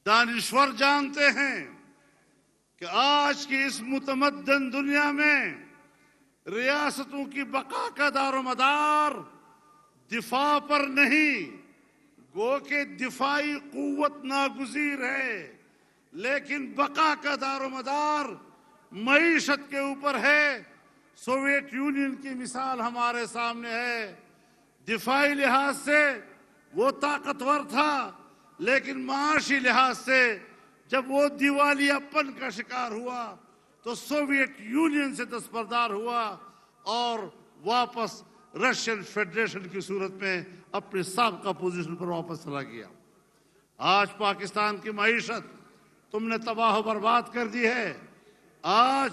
دانشور جانتے ہیں کہ آج کی اس متمدن دنیا میں ریاستوں کی بقا کا دار و مدار دفاع پر نہیں، گو کہ دفاعی قوت ناگزیر ہے، لیکن بقا کا دار و مدار معیشت کے اوپر ہے۔ سوویت یونین کی مثال ہمارے سامنے ہے، دفاعی لحاظ سے وہ طاقتور تھا، لیکن معاشی لحاظ سے جب وہ دیوالیہ پن کا شکار ہوا تو سوویت یونین سے دستبردار ہوا اور واپس رشین فیڈریشن کی صورت میں اپنے سابقہ پوزیشن پر واپس چلا گیا۔ آج پاکستان کی معیشت تم نے تباہ و برباد کر دی ہے۔ آج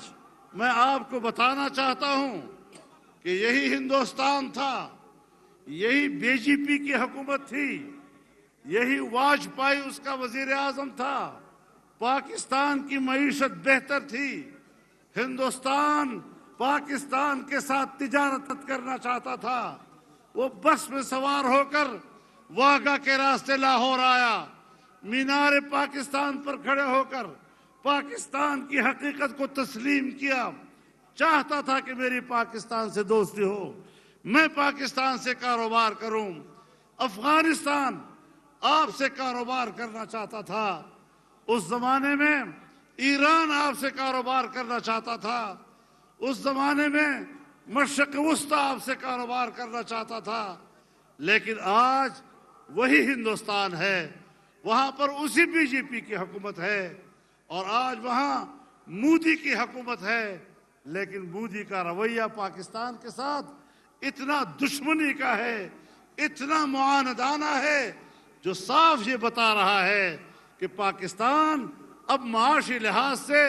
میں آپ کو بتانا چاہتا ہوں کہ یہی ہندوستان تھا، یہی بی جے پی کی حکومت تھی، یہی واجپئی اس کا وزیر اعظم تھا، پاکستان کی معیشت بہتر تھی، ہندوستان پاکستان کے ساتھ تجارت کرنا چاہتا تھا۔ وہ بس میں سوار ہو کر واگا کے راستے لاہور آیا، مینار پاکستان پر کھڑے ہو کر پاکستان کی حقیقت کو تسلیم کیا، چاہتا تھا کہ میری پاکستان سے دوستی ہو، میں پاکستان سے کاروبار کروں۔ افغانستان آپ سے کاروبار کرنا چاہتا تھا، اس زمانے میں ایران آپ سے کاروبار کرنا چاہتا تھا، اس زمانے میں مشرق وسطیٰ آپ سے کاروبار کرنا چاہتا تھا، لیکن آج وہی ہندوستان ہے، وہاں پر اسی بی جے پی کی حکومت ہے، اور آج وہاں مودی کی حکومت ہے، لیکن مودی کا رویہ پاکستان کے ساتھ اتنا دشمنی کا ہے، اتنا معاندانہ ہے، جو صاف یہ بتا رہا ہے کہ پاکستان اب معاشی لحاظ سے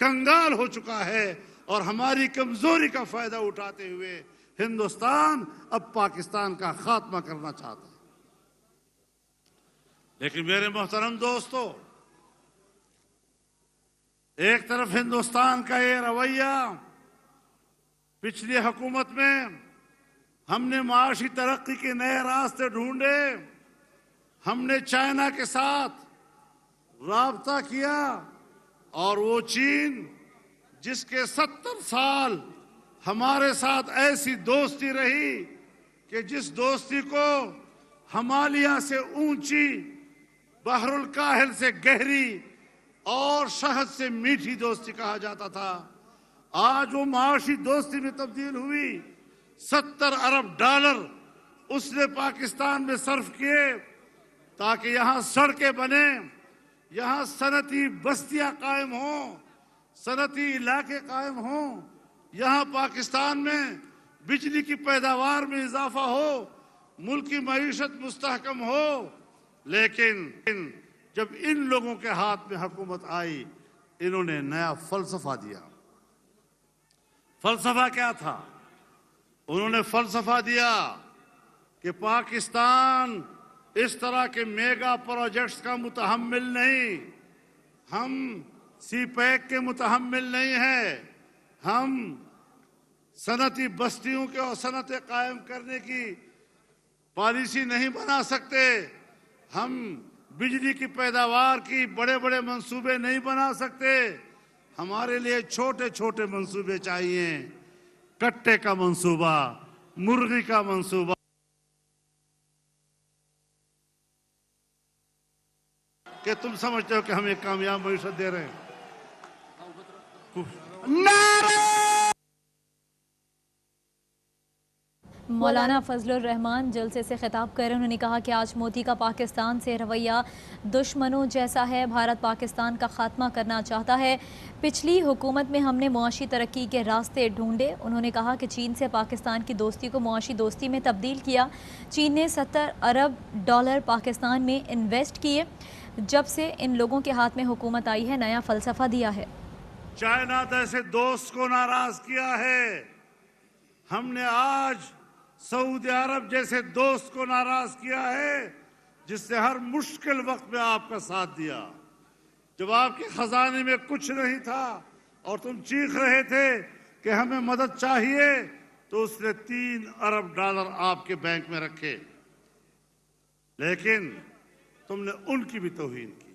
کنگال ہو چکا ہے، اور ہماری کمزوری کا فائدہ اٹھاتے ہوئے ہندوستان اب پاکستان کا خاتمہ کرنا چاہتا ہے۔ لیکن میرے محترم دوستو، ایک طرف ہندوستان کا یہ رویہ، پچھلی حکومت میں ہم نے معاشی ترقی کے نئے راستے ڈھونڈے، ہم نے چائنا کے ساتھ رابطہ کیا، اور وہ چین جس کے 70 سال ہمارے ساتھ ایسی دوستی رہی کہ جس دوستی کو ہمالیہ سے اونچی، بحر الکاہل سے گہری اور شہد سے میٹھی دوستی کہا جاتا تھا، آج وہ معاشی دوستی میں تبدیل ہوئی۔ 70 ارب ڈالر اس نے پاکستان میں صرف کیے تاکہ یہاں سڑکیں بنیں، یہاں صنعتی بستیاں قائم ہوں، صنعتی علاقے قائم ہوں، یہاں پاکستان میں بجلی کی پیداوار میں اضافہ ہو، ملک کی معیشت مستحکم ہو۔ لیکن جب ان لوگوں کے ہاتھ میں حکومت آئی، انہوں نے نیا فلسفہ دیا۔ فلسفہ کیا تھا؟ انہوں نے فلسفہ دیا کہ پاکستان اس طرح کے میگا پروجیکٹس کا متحمل نہیں، ہم سی پیک کے متحمل نہیں ہیں، ہم صنعتی بستیوں کے اور صنعتیں قائم کرنے کی پالیسی نہیں بنا سکتے، ہم بجلی کی پیداوار کی بڑے بڑے منصوبے نہیں بنا سکتے، ہمارے لیے چھوٹے چھوٹے منصوبے چاہیے، کٹے کا منصوبہ، مرغی کا منصوبہ، کہ تم سمجھتے ہو کہ ہم ایک کامیاب معیشت دے رہے ہیں۔ مولانا فضل الرحمان جلسے سے خطاب کر رہے ہیں، انہوں نے کہا کہ آج مودی کا پاکستان سے رویہ دشمنوں جیسا ہے، بھارت پاکستان کا خاتمہ کرنا چاہتا ہے، پچھلی حکومت میں ہم نے معاشی ترقی کے راستے ڈھونڈے۔ انہوں نے کہا کہ چین سے پاکستان کی دوستی کو معاشی دوستی میں تبدیل کیا، چین نے 70 ارب ڈالر پاکستان میں انویسٹ کیے، جب سے ان لوگوں کے ہاتھ میں حکومت آئی ہے نیا فلسفہ دیا ہے۔ چائنا جیسے دوست کو ناراض کیا ہے، ہم نے آج سعودی عرب جیسے دوست کو ناراض کیا ہے، جس نے ہر مشکل وقت میں آپ کا ساتھ دیا، جب آپ کے خزانے میں کچھ نہیں تھا اور تم چیخ رہے تھے کہ ہمیں مدد چاہیے، تو اس نے 3 ارب ڈالر آپ کے بینک میں رکھے، لیکن تم نے ان کی بھی توہین کی،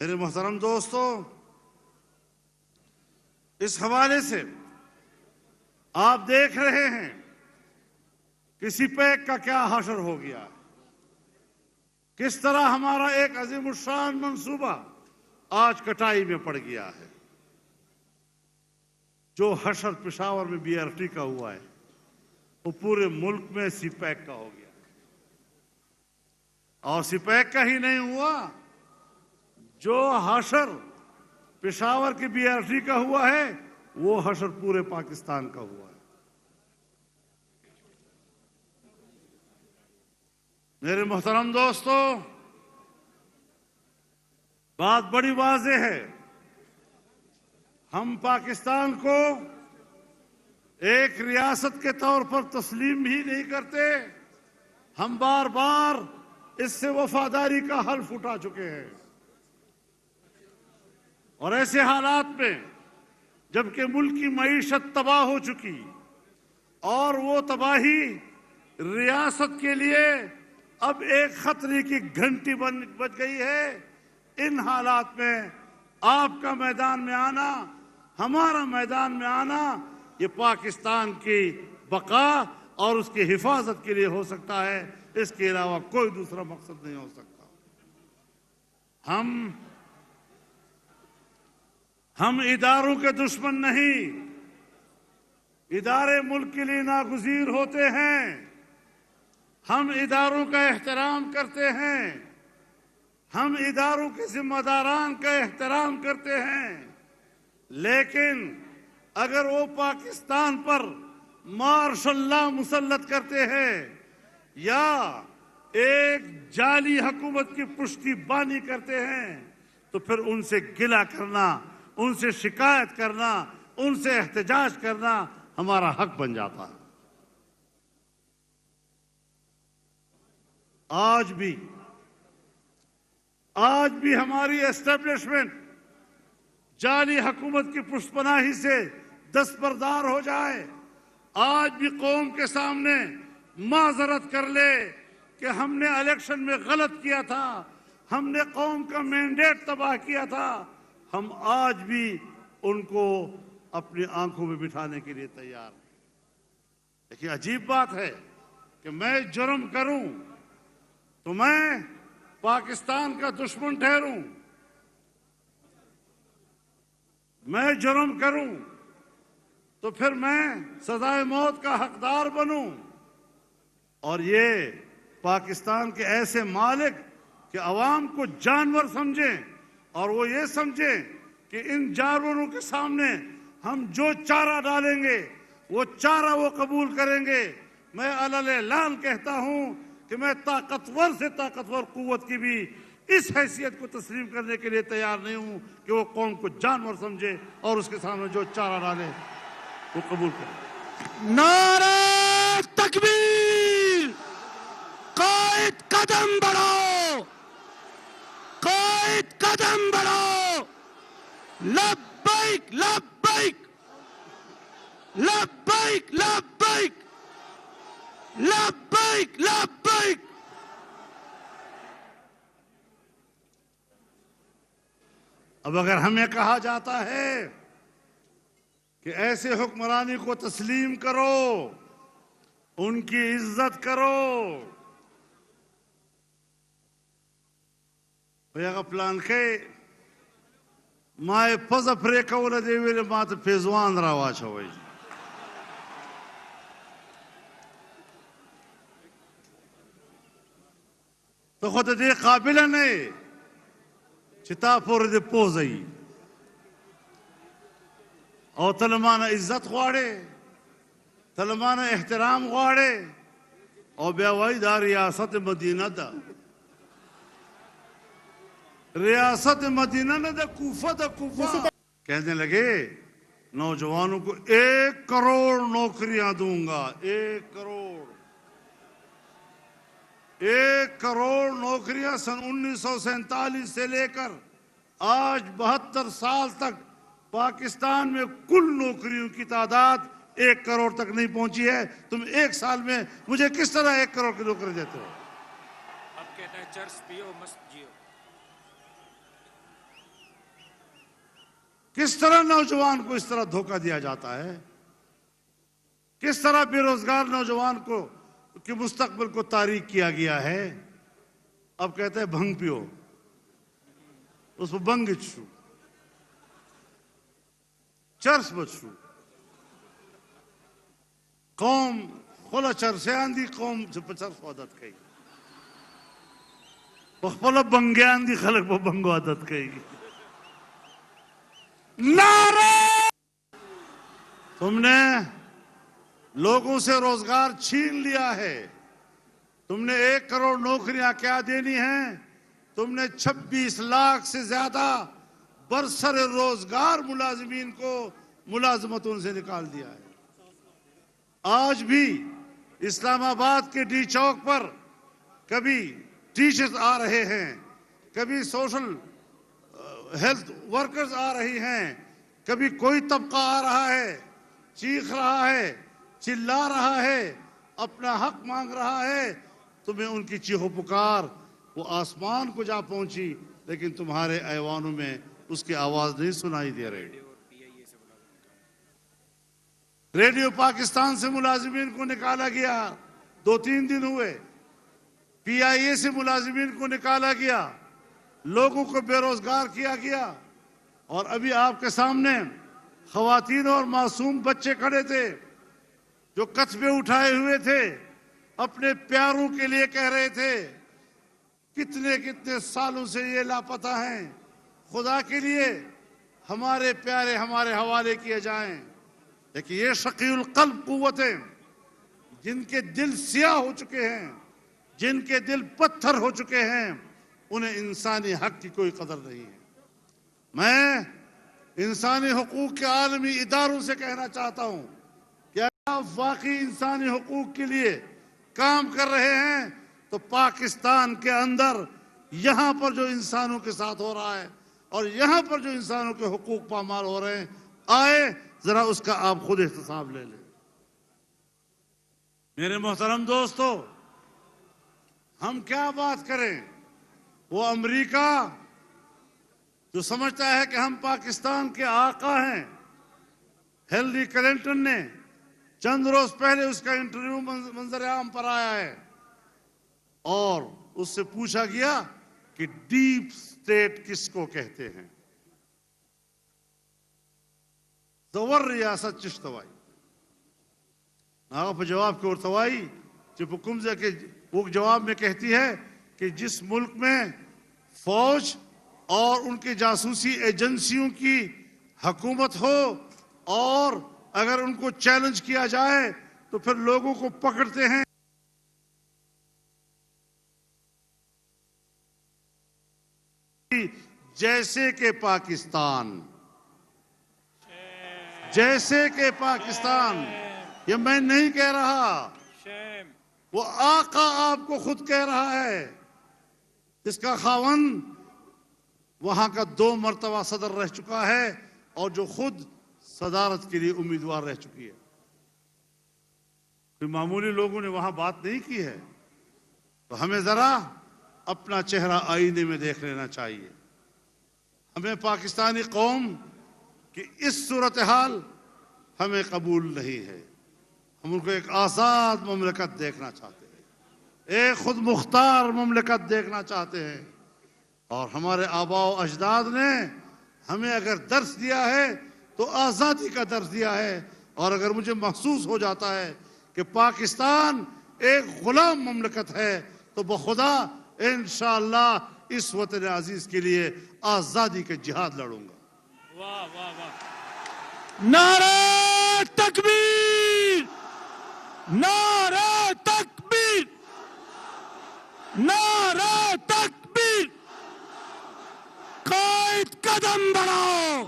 میرے محترم دوستو، اس حوالے سے آپ دیکھ رہے ہیں کہ سی پیک کا کیا حشر ہو گیا، کس طرح ہمارا ایک عظیم الشان منصوبہ آج کٹائی میں پڑ گیا ہے۔ جو حشر پشاور میں بی آر ٹی کا ہوا ہے وہ پورے ملک میں سی پیک کا ہو گیا، اور سی پیک کا ہی نہیں ہوا، جو حشر پشاور کی بی آر ٹی کا ہوا ہے وہ حشر پورے پاکستان کا ہوا ہے۔ میرے محترم دوستو، بات بڑی واضح ہے، ہم پاکستان کو ایک ریاست کے طور پر تسلیم ہی نہیں کرتے، ہم بار بار اس سے وفاداری کا حلف اٹھا چکے ہیں، اور ایسے حالات میں جبکہ ملک کی معیشت تباہ ہو چکی اور وہ تباہی ریاست کے لیے اب ایک خطرے کی گھنٹی بج گئی ہے، ان حالات میں آپ کا میدان میں آنا، ہمارا میدان میں آنا، یہ پاکستان کی بقا اور اس کی حفاظت کے لیے ہو سکتا ہے، اس کے علاوہ کوئی دوسرا مقصد نہیں ہو سکتا۔ ہم اداروں کے دشمن نہیں، ادارے ملک کے لیے ناگزیر ہوتے ہیں، ہم اداروں کا احترام کرتے ہیں، ہم اداروں کے ذمہ داران کا احترام کرتے ہیں، لیکن اگر وہ پاکستان پر مارشل لا مسلط کرتے ہیں یا ایک جعلی حکومت کی پشتی بانی کرتے ہیں تو پھر ان سے گلہ کرنا، ان سے شکایت کرنا، ان سے احتجاج کرنا ہمارا حق بن جاتا ہے۔ آج بھی ہماری اسٹیبلشمنٹ جعلی حکومت کی پشت پناہی سے دستبردار ہو جائے، آج بھی قوم کے سامنے معذرت کر لے کہ ہم نے الیکشن میں غلط کیا تھا، ہم نے قوم کا مینڈیٹ تباہ کیا تھا، ہم آج بھی ان کو اپنی آنکھوں میں بٹھانے کے لیے تیار ہیں۔ لیکن عجیب بات ہے کہ میں جرم کروں تو میں پاکستان کا دشمن ٹھہروں، میں جرم کروں تو پھر میں سزائے موت کا حقدار بنوں، اور یہ پاکستان کے ایسے مالک کہ عوام کو جانور سمجھیں اور وہ یہ سمجھیں کہ ان جانوروں کے سامنے ہم جو چارہ ڈالیں گے وہ چارہ وہ قبول کریں گے۔ میں علل اعلان کہتا ہوں کہ میں طاقتور سے طاقتور قوت کی بھی اس حیثیت کو تسلیم کرنے کے لیے تیار نہیں ہوں کہ وہ قوم کو جانور سمجھے اور اس کے سامنے جو چارہ ڈالے وہ قبول کرے۔ نعرہ تکبیر! قائد قدم بڑھاؤ! قائد قدم بڑھاؤ! لبیک لبیک لبیک لبیک لبیک لبیک! اب اگر ہمیں کہا جاتا ہے کہ ایسے حکمرانی کو تسلیم کرو، ان کی عزت کرو، یا پلان کے مائے پز پریکول دی ویل مات پیزوان را واچوي، تو خود دې قابل نه چې تا پورې دې پوزي او تلمانه عزت غواړي، تلمانه احترام غواړي، او بیا وایي دا ریاست مدینه ده، ریاست مدینہ نہ دا کوفہ دا کوفہ۔ کہنے لگے نوجوانوں کو 1 کروڑ نوکریاں دوں گا، 1 کروڑ، 1 کروڑ نوکریاں سن 1947 سے لے کر آج 72 سال تک پاکستان میں کل نوکریوں کی تعداد 1 کروڑ تک نہیں پہنچی ہے۔ تم 1 سال میں مجھے کس طرح 1 کروڑ کی نوکری دیتے ہو؟ اب کہتا ہے چرس پیو مست جیو۔ کس طرح نوجوان کو اس طرح دھوکہ دیا جاتا ہے، کس طرح بے روزگار نوجوان کو کہ مستقبل کو تاریک کیا گیا ہے۔ اب کہتے ہیں بھنگ پیو، اس کو بنگ چھو چرس بچو قوم خلا چرسیان دی قوم سے چرس عادت کئی خلا بنگیان دی خلق پا بنگو عادت کئی نعرہ تم نے لوگوں سے روزگار چھین لیا ہے، تم نے 1 کروڑ نوکریاں کیا دینی ہیں، تم نے 26 لاکھ سے زیادہ برسر روزگار ملازمین کو ملازمتوں سے نکال دیا ہے۔ آج بھی اسلام آباد کے ڈی چوک پر کبھی ٹیچرز آ رہے ہیں، کبھی سوشل ہیلتھ ورکرز آ رہی ہیں، کبھی کوئی طبقہ آ رہا ہے، چیخ رہا ہے، چلا رہا ہے، اپنا حق مانگ رہا ہے۔ تمہیں ان کی چیخو پکار وہ آسمان کو جا پہنچی، لیکن تمہارے ایوانوں میں اس کی آواز نہیں سنائی دے رہی۔ ریڈیو پاکستان سے ملازمین کو نکالا گیا، 2-3 دن ہوئے۔ پی آئی اے سے ملازمین کو نکالا گیا، لوگوں کو بے روزگار کیا گیا۔ اور ابھی آپ کے سامنے خواتین اور معصوم بچے کھڑے تھے جو کتبے اٹھائے ہوئے تھے، اپنے پیاروں کے لیے کہہ رہے تھے کتنے سالوں سے یہ لاپتہ ہیں، خدا کے لیے ہمارے پیارے ہمارے حوالے کیے جائیں۔ لیکن یہ شقی القلب قوتیں جن کے دل سیاہ ہو چکے ہیں، جن کے دل پتھر ہو چکے ہیں، انہیں انسانی حق کی کوئی قدر نہیں ہے۔ میں انسانی حقوق کے عالمی اداروں سے کہنا چاہتا ہوں کہ اگر آپ واقعی انسانی حقوق کے لیے کام کر رہے ہیں تو پاکستان کے اندر یہاں پر جو انسانوں کے ساتھ ہو رہا ہے اور یہاں پر جو انسانوں کے حقوق پامال ہو رہے ہیں، آئے ذرا اس کا آپ خود احتساب لے لیں۔ میرے محترم دوستو، ہم کیا بات کریں؟ وہ امریکہ جو سمجھتا ہے کہ ہم پاکستان کے آقا ہیں، ہیلری کلنٹن نے چند روز پہلے اس کا انٹرویو منظر عام پر آیا ہے اور اس سے پوچھا گیا کہ ڈیپ سٹیٹ کس کو کہتے ہیں؟ زور ریاست چشتوائی ناغف جواب کے ارتوائی جب حکومت کے وہ جواب میں کہتی ہے کہ جس ملک میں فوج اور ان کے جاسوسی ایجنسیوں کی حکومت ہو اور اگر ان کو چیلنج کیا جائے تو پھر لوگوں کو پکڑتے ہیں جیسے کہ پاکستان، جیسے کہ پاکستان۔ یہ میں نہیں کہہ رہا، وہ آقا آپ کو خود کہہ رہا ہے، اس کا خاوند وہاں کا 2 مرتبہ صدر رہ چکا ہے اور جو خود صدارت کے لیے امیدوار رہ چکی ہے۔ کوئی معمولی لوگوں نے وہاں بات نہیں کی ہے، تو ہمیں ذرا اپنا چہرہ آئینے میں دیکھ لینا چاہیے۔ ہمیں پاکستانی قوم کی اس صورتحال ہمیں قبول نہیں ہے۔ ہم ان کو ایک آزاد مملکت دیکھنا چاہتے ہیں، ایک خود مختار مملکت دیکھنا چاہتے ہیں۔ اور ہمارے آباء و اجداد نے ہمیں اگر درس دیا ہے تو آزادی کا درس دیا ہے، اور اگر مجھے محسوس ہو جاتا ہے کہ پاکستان ایک غلام مملکت ہے تو بخدا انشاءاللہ اس وطن عزیز کے لیے آزادی کے جہاد لڑوں گا۔ واہ واہ واہ! نعرہ تکبیر! نعرہ تکبیر! نعرہ تکبیر! قائد قدم بڑھاؤ!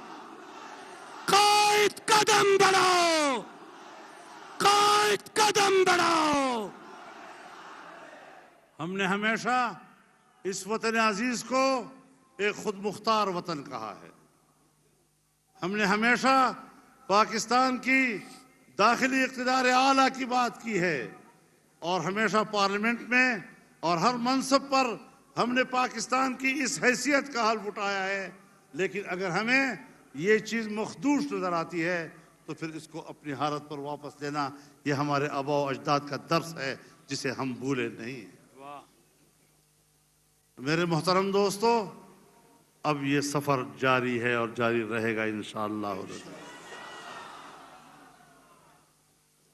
قائد قدم بڑھاؤ! قائد قدم بڑھاؤ! ہم نے ہمیشہ اس وطن عزیز کو ایک خود مختار وطن کہا ہے۔ ہم نے ہمیشہ پاکستان کی داخلی اقتدار اعلیٰ کی بات کی ہے اور ہمیشہ پارلیمنٹ میں اور ہر منصب پر ہم نے پاکستان کی اس حیثیت کا حلف اٹھایا ہے۔ لیکن اگر ہمیں یہ چیز مخدوش نظر آتی ہے تو پھر اس کو اپنی حالت پر واپس لینا، یہ ہمارے آباء و اجداد کا درس ہے جسے ہم بھولے نہیں ہیں۔ میرے محترم دوستو، اب یہ سفر جاری ہے اور جاری رہے گا انشاءاللہ۔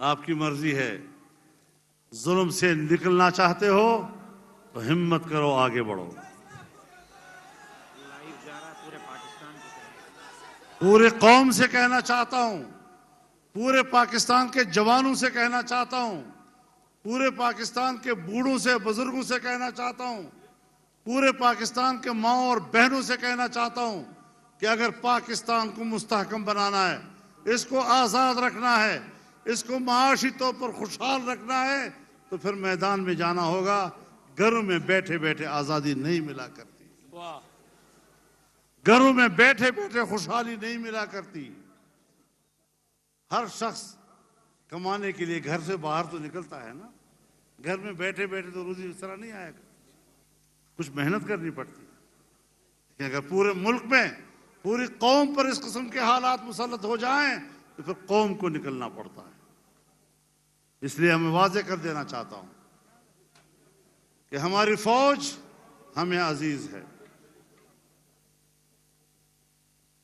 آپ کی مرضی ہے، ظلم سے نکلنا چاہتے ہو تو ہمت کرو، آگے بڑھو۔ پورے قوم سے کہنا چاہتا ہوں، پورے پاکستان کے جوانوں سے کہنا چاہتا ہوں، پورے پاکستان کے بوڑھوں سے، بزرگوں سے کہنا چاہتا ہوں، پورے پاکستان کے ماؤں اور بہنوں سے کہنا چاہتا ہوں کہ اگر پاکستان کو مستحکم بنانا ہے، اس کو آزاد رکھنا ہے، اس کو معاشی طور پر خوشحال رکھنا ہے، تو پھر میدان میں جانا ہوگا۔ گھروں میں بیٹھے بیٹھے آزادی نہیں ملا کرتی، گھروں میں بیٹھے بیٹھے خوشحالی نہیں ملا کرتی۔ ہر شخص کمانے کے لیے گھر سے باہر تو نکلتا ہے نا، گھر میں بیٹھے بیٹھے تو روزی اس طرح نہیں آئے گا، کچھ محنت کرنی پڑتی ہے۔ لیکن اگر پورے ملک میں پوری قوم پر اس قسم کے حالات مسلط ہو جائیں تو پھر قوم کو نکلنا پڑتا ہے۔ اس لیے ہمیں واضح کر دینا چاہتا ہوں کہ ہماری فوج ہمیں عزیز ہے۔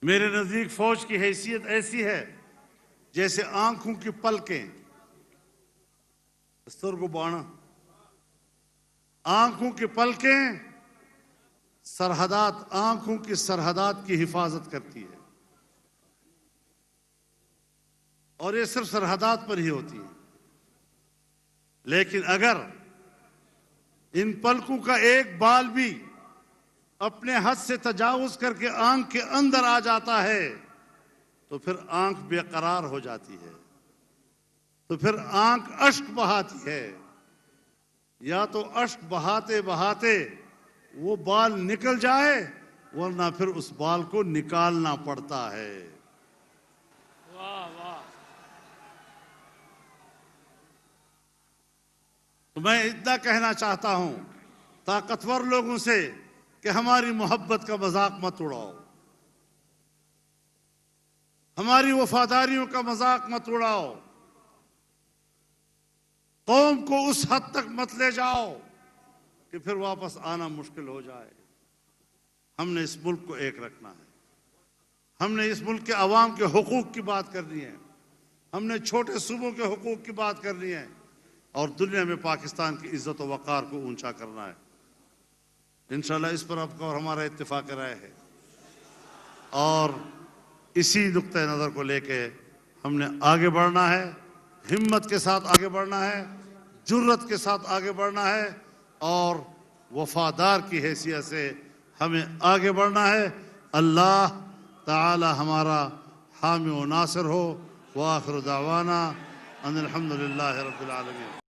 میرے نزدیک فوج کی حیثیت ایسی ہے جیسے آنکھوں کی پلکیں، سترگو بانا، آنکھوں کی پلکیں سرحدات، آنکھوں کی سرحدات کی حفاظت کرتی ہے، اور یہ صرف سرحدات پر ہی ہوتی ہے۔ لیکن اگر ان پلکوں کا ایک بال بھی اپنے حد سے تجاوز کر کے آنکھ کے اندر آ جاتا ہے تو پھر آنکھ بے قرار ہو جاتی ہے، تو پھر آنکھ اشک بہاتی ہے، یا تو اشک بہاتے بہاتے وہ بال نکل جائے، ورنہ پھر اس بال کو نکالنا پڑتا ہے۔ تو میں اتنا کہنا چاہتا ہوں طاقتور لوگوں سے کہ ہماری محبت کا مذاق مت اڑاؤ، ہماری وفاداریوں کا مذاق مت اڑاؤ، قوم کو اس حد تک مت لے جاؤ کہ پھر واپس آنا مشکل ہو جائے۔ ہم نے اس ملک کو ایک رکھنا ہے، ہم نے اس ملک کے عوام کے حقوق کی بات کرنی ہے، ہم نے چھوٹے صوبوں کے حقوق کی بات کرنی ہے، اور دنیا میں پاکستان کی عزت و وقار کو اونچا کرنا ہے۔ انشاءاللہ اس پر آپ کا اور ہمارا اتفاق رائے ہے، اور اسی نقطہ نظر کو لے کے ہم نے آگے بڑھنا ہے، ہمت کے ساتھ آگے بڑھنا ہے، جرت کے ساتھ آگے بڑھنا ہے، اور وفادار کی حیثیت سے ہمیں آگے بڑھنا ہے۔ اللہ تعالی ہمارا حامی و ناصر ہو۔ وآخر دعوانا ان الحمدللہ رب العالمین۔